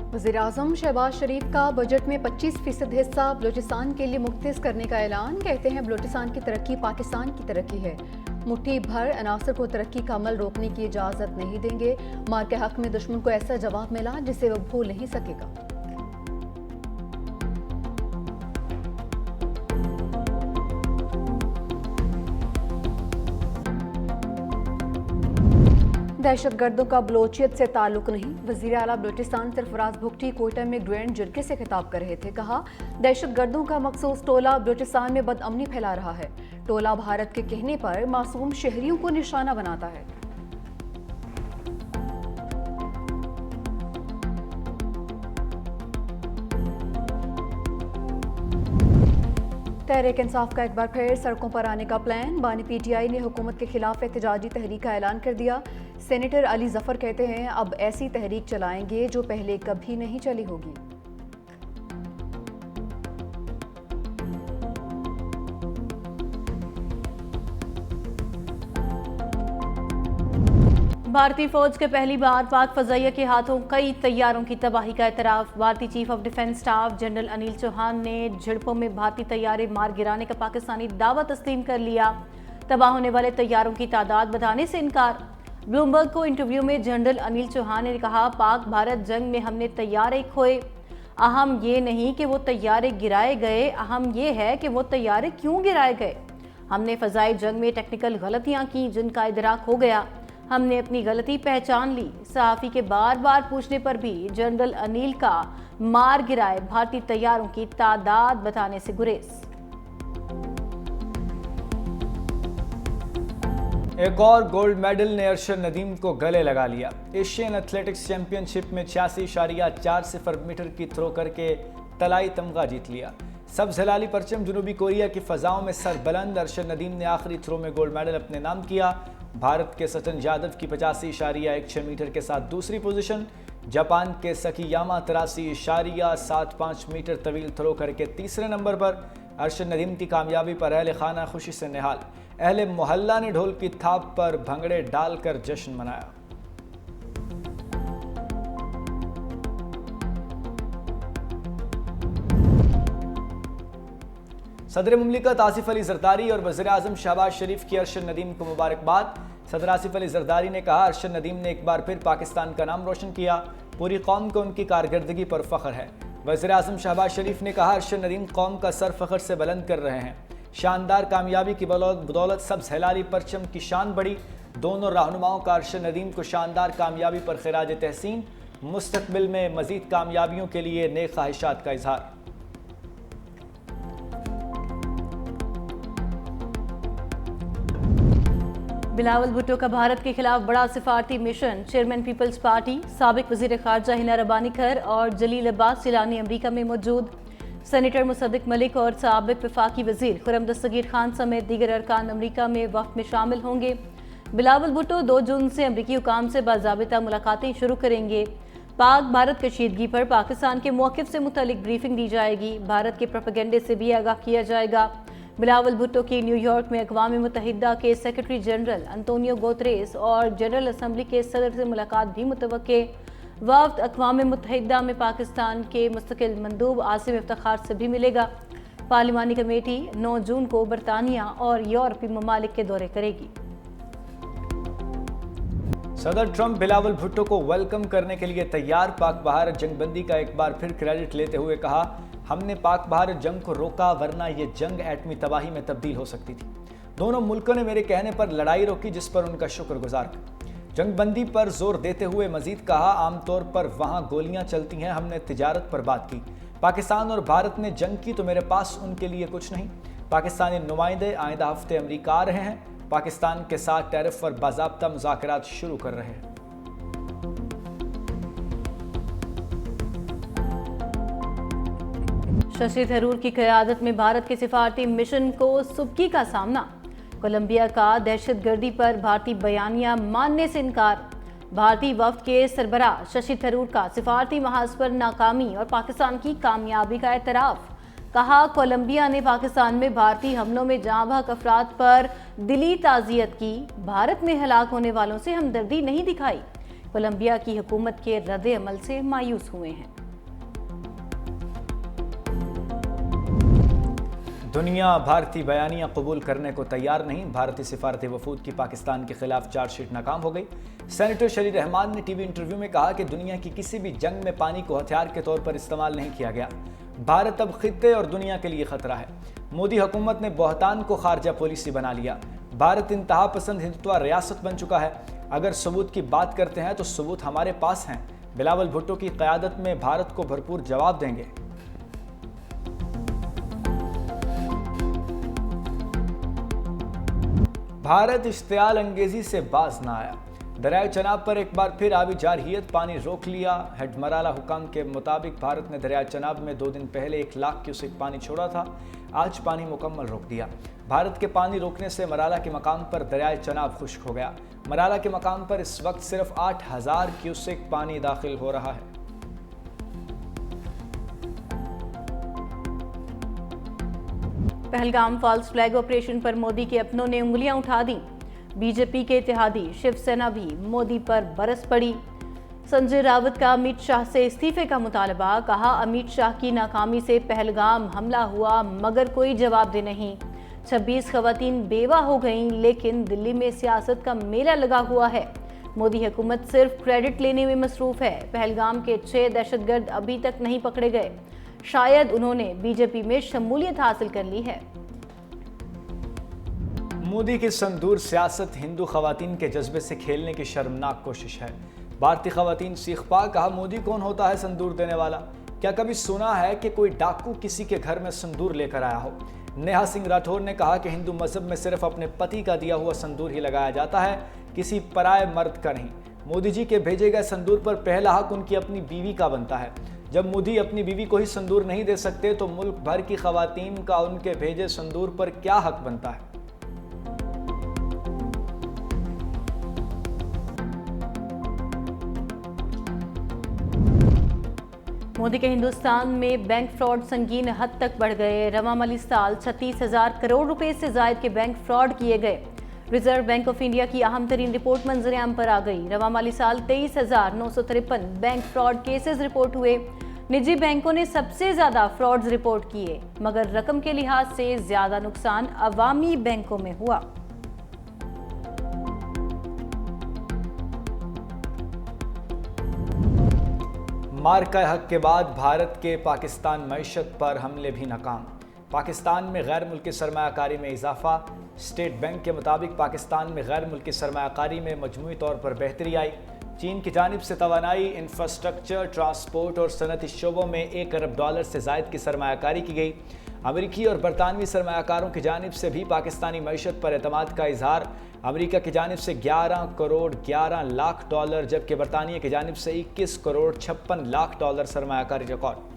वज़ीर-ए-आज़म शहबाज शरीफ का बजट में 25% हिस्सा बलूचिस्तान के लिए मुख्तस करने का ऐलान। कहते हैं बलूचिस्तान की तरक्की पाकिस्तान की तरक्की है। मुट्ठी भर अनासर को तरक्की का अमल रोकने की इजाज़त नहीं देंगे। मार के हक में दुश्मन को ऐसा जवाब मिला जिसे वह भूल नहीं सकेगा। दहशतगर्दों का बलोचियत से ताल्लुक नहीं। वज़ीर आला बलूचिस्तान सरफराज भुगटी कोयटा में ग्रैंड जिरगे से खिताब कर रहे थे। कहा, दहशतगर्दों का मखसूस टोला बलूचिस्तान में बदअमनी फैला रहा है। टोला भारत के कहने पर मासूम शहरियों को निशाना बनाता है। तहरीक इंसाफ का एक बार फिर सड़कों पर आने का प्लान। बानी पीटीआई ने हुकूमत के खिलाफ एहतजाजी तहरीक का ऐलान कर दिया। सेनेटर अली जफर कहते हैं, अब ऐसी तहरीक चलाएंगे जो पहले कभी नहीं चली होगी। भारतीय फौज के पहली बार पाक फजाइया के हाथों कई तैयारों की तबाही का एतराफ़। भारतीय chief of defence staff general Anil Chauhan ने झड़पों में भारतीय तैयारे मार गिराने का पाकिस्तानी दावा तस्लीम कर लिया। तबाह होने वाले तैयारों की तादाद बताने से इनकार। ब्लूमबर्ग को इंटरव्यू में जनरल अनिल चौहान ने कहा, पाक भारत जंग में हमने तैयारे खोए। अहम ये नहीं कि वो तैयारे गिराए गए, अहम ये है कि वो तैयारे क्यों गिराए गए। हमने फ़ज़ाई जंग में टेक्निकल गलतियाँ की जिनका इदराक हो गया। हमने अपनी गलती पहचान ली। सहाफ़ी के बार बार पूछने पर भी जनरल अनिल का मार गिराए भारतीय तैयारों की तादाद बताने से गुरेज। एक और गोल्ड मेडल ने अरशद नदीम को गले लगा लिया। एशियन एथलेटिक्स चैंपियनशिप में 86.40 मीटर की थ्रो करके तलाई तमगा जीत लिया। सब्ज़ हिलाली परचम जुनूबी कोरिया की फ़ज़ाओं में सरबुलंद। अरशद नदीम ने आखिरी थ्रो में गोल्ड मेडल अपने नाम किया। भारत के सचिन यादव की 85.16 मीटर के साथ दूसरी पोजीशन। जापान के सकीयामा 83.75 मीटर तवील थ्रो करके तीसरे नंबर पर। अरशद नदीम की कामयाबी पर अहले खाना खुशी से निहाल। अहले मोहल्ला ने ढोल की थाप पर भंगड़े डालकर जश्न मनाया। सदर मुमलिकत आसिफ अली जरदारी और वज़ीर-ए-आज़म शहबाज शरीफ की अरशद नदीम को मुबारकबाद। सदर आसिफ अली जरदारी ने कहा, अरशद नदीम ने एक बार फिर पाकिस्तान का नाम रोशन किया। पूरी कौम को उनकी कारकर्दगी पर फख्र है। वज़ीर-ए-आज़म शहबाज शरीफ ने कहा, अरशद नदीम कौम का सर फख्र से बुलंद कर रहे हैं। शानदार कामयाबी की बदौलत सब्ज़ हिलाली परचम की शान बढ़ी। दोनों रहनुमाओं का अरशद नदीम को शानदार कामयाबी पर खिराज तहसीन। मुस्तकबिल में मज़ीद कामयाबियों के लिए नेक ख्वाहिशात का इजहार। बिलावल भुट्टो का भारत के खिलाफ बड़ा सिफारती मिशन। चेयरमैन पीपल्स पार्टी, साबिक वज़ीर ख़ारजा हिना रब्बानी खर और जलील अब्बास सिलानी अमरीका में मौजूद। सेनेटर मुसद्दिक मलिक और साबिक वफाकी वज़ीर खुर्रम दस्तगीर खान समेत दीगर अरकान अमरीका में वफ़द में शामिल होंगे। बिलावल भुट्टो 2 जून से अमरीकी हुकाम से बाज़ाबिता मुलाकातें शुरू करेंगे। पाक भारत कशीदगी पर पाकिस्तान के मौक़िफ़ से मुतल्लिक ब्रीफिंग दी जाएगी। भारत के प्रोपेगेंडे से भी आगाह किया जाएगा। बिलावल भुट्टो की न्यूयॉर्क में अक़वाम मुत्तहिदा के सेक्रेटरी जनरल अंतोनियो गुतेरेस और जनरल असम्बली के सदर से मुलाकात भी मुतवक्के। वफ़द अक़वाम मुत्तहिदा में पाकिस्तान के मुस्तकिल मंदूब आसिम इफ्तिखार से भी मिलेगा। पार्लिमानी कमेटी 9 जून को बरतानिया और यूरोपीय ममालिक के दौरे करेगी। सदर ट्रंप बिलावल भुट्टो को वेलकम करने के लिए तैयार। पाक भारत जंगबंदी का एक बार फिर क्रेडिट लेते हुए कहा, हमने पाक भारत जंग को रोका वरना ये जंग एटमी तबाही में तब्दील हो सकती थी। दोनों मुल्कों ने मेरे कहने पर लड़ाई रोकी जिस पर उनका शुक्रगुजार। जंगबंदी पर जोर देते हुए मजीद कहा, आमतौर पर वहाँ गोलियाँ चलती हैं, हमने तिजारत पर बात की। पाकिस्तान और भारत ने जंग की तो मेरे पास उनके लिए कुछ नहीं। पाकिस्तानी नुमाइंदे आइंदा हफ्ते अमरीका आ रहे हैं। पाकिस्तान के साथ टैरिफ पर बाज़ाब्ता मुज़ाकरात शुरू कर रहे हैं। शशि थरूर की क़यादत में भारत के सिफारती मिशन को सुबकी का सामना। कोलंबिया का दहशतगर्दी पर भारतीय बयानिया मानने से इनकार। भारतीय वफ़द के सरबराह शशि थरूर का सिफारती महाज पर नाकामी और पाकिस्तान की कामयाबी का एतराफ़। कहा, कोलंबिया ने पाकिस्तान में भारतीय हमलों में जाँ बहक अफराद पर दिली ताज़ियत की। भारत में हलाक होने वालों से हमदर्दी नहीं दिखाई। कोलंबिया की हुकूमत के रद्द अमल से मायूस हुए हैं। दुनिया भारतीय बयानियां कबूल करने को तैयार नहीं। भारतीय सिफारती वफूद की पाकिस्तान के खिलाफ चार्जशीट नाकाम हो गई। सेनेटर शरीर रहमान ने टीवी इंटरव्यू में कहा कि दुनिया की किसी भी जंग में पानी को हथियार के तौर पर इस्तेमाल नहीं किया गया। भारत अब खित्ते और दुनिया के लिए खतरा है। मोदी हुकूमत ने बहतान को खारजा पॉलिसी बना लिया। भारत इंतहा पसंद हिंदुत्व रियासत बन चुका है। अगर सबूत की बात करते हैं तो सबूत हमारे पास हैं। बिलावल भुट्टो की क़यादत में भारत को भरपूर जवाब देंगे। भारत इश्तियाल अंगेजी से बाज ना आया। दरियाए चनाब पर एक बार फिर आबी जारहियत पानी रोक लिया। हेड मराला हुकाम के मुताबिक भारत ने दरियाए चनाब में 2 दिन पहले 1 लाख क्यूसेक पानी छोड़ा था। आज पानी मुकम्मल रोक दिया। भारत के पानी रोकने से मराला के मकाम पर दरियाए चनाब खुश्क हो गया। मराला के मकाम पर इस वक्त सिर्फ 8000 क्यूसेक पानी दाखिल हो रहा है। पहलगाम फॉल्स फ्लैग ऑपरेशन पर मोदी के अपनों ने उंगलियां उठा दी। बीजेपी के इत्तेहादी शिवसेना भी मोदी पर बरस पड़ी। संजय रावत का अमित शाह से इस्तीफे का मुतालबा। कहा, अमित शाह की नाकामी से पहलगाम हमला हुआ मगर कोई जवाबदेह नहीं। 26 खवातीन बेवा हो गईं, लेकिन दिल्ली में सियासत का मेला लगा हुआ है। मोदी हुकूमत सिर्फ क्रेडिट लेने में मसरूफ है। पहलगाम के 6 दहशतगर्द अभी तक नहीं पकड़े गए। शायद उन्होंने बीजेपी में शमूलियत हासिल कर ली है। मोदी की संदूर सियासत हिंदू खवातीन के जज्बे से खेलने की शर्मनाक कोशिश है। भारतीय खवातीन सीख पा। कहा, मोदी कौन होता है संदूर देने वाला? क्या कभी सुना है कि कोई डाकू किसी के घर में संदूर लेकर आया हो? नेहा सिंह राठौर ने कहा कि हिंदू मजहब में सिर्फ अपने पति का दिया हुआ संदूर ही लगाया जाता है, किसी पराये मर्द का नहीं। मोदी जी के भेजे गए संदूर पर पहला हक उनकी अपनी बीवी का बनता है। जब मोदी अपनी बीवी को ही संदूर नहीं दे सकते तो मुल्क भर की खवातीन का उनके भेजे संदूर पर क्या हक बनता है? मोदी के हिंदुस्तान में बैंक फ्रॉड संगीन हद तक बढ़ गए। रवा माली साल 36,000 करोड़ रुपए से जायद के बैंक फ्रॉड किए गए। रिजर्व बैंक ऑफ इंडिया की अहम तरीन रिपोर्ट मंजर-ए-आम पर आ गई। रवा माली साल 23,953 बैंक फ्रॉड केसेस रिपोर्ट हुए। निजी बैंकों ने सबसे ज्यादा फ्रॉड्स रिपोर्ट किए, मगर रकम के लिहाज से ज्यादा नुकसान अवामी बैंकों में हुआ। मार्का हक के बाद भारत के पाकिस्तान मईशत पर हमले भी नाकाम। पाकिस्तान में गैर मुल्की सरमायाकारी में इजाफा। स्टेट बैंक के मुताबिक पाकिस्तान में गैर मुल्की सरमायाकारी में मजमूई तौर पर बेहतरी आई। चीन की जानिब से तवानाई, इंफ्रास्ट्रक्चर, ट्रांसपोर्ट और सनती शोबों में $1 अरब से जायद की सरमायाकारी की गई। अमरीकी और बरतानवी सरमायाकारों की जानिब से भी पाकिस्तानी मईशत पर एतमाद का इजहार। अमरीका की जानिब से $11 करोड़ 11 लाख, जबकि बरतानिया की जानिब से $21 करोड़ 56 लाख सरमायाकारी रिकॉर्ड।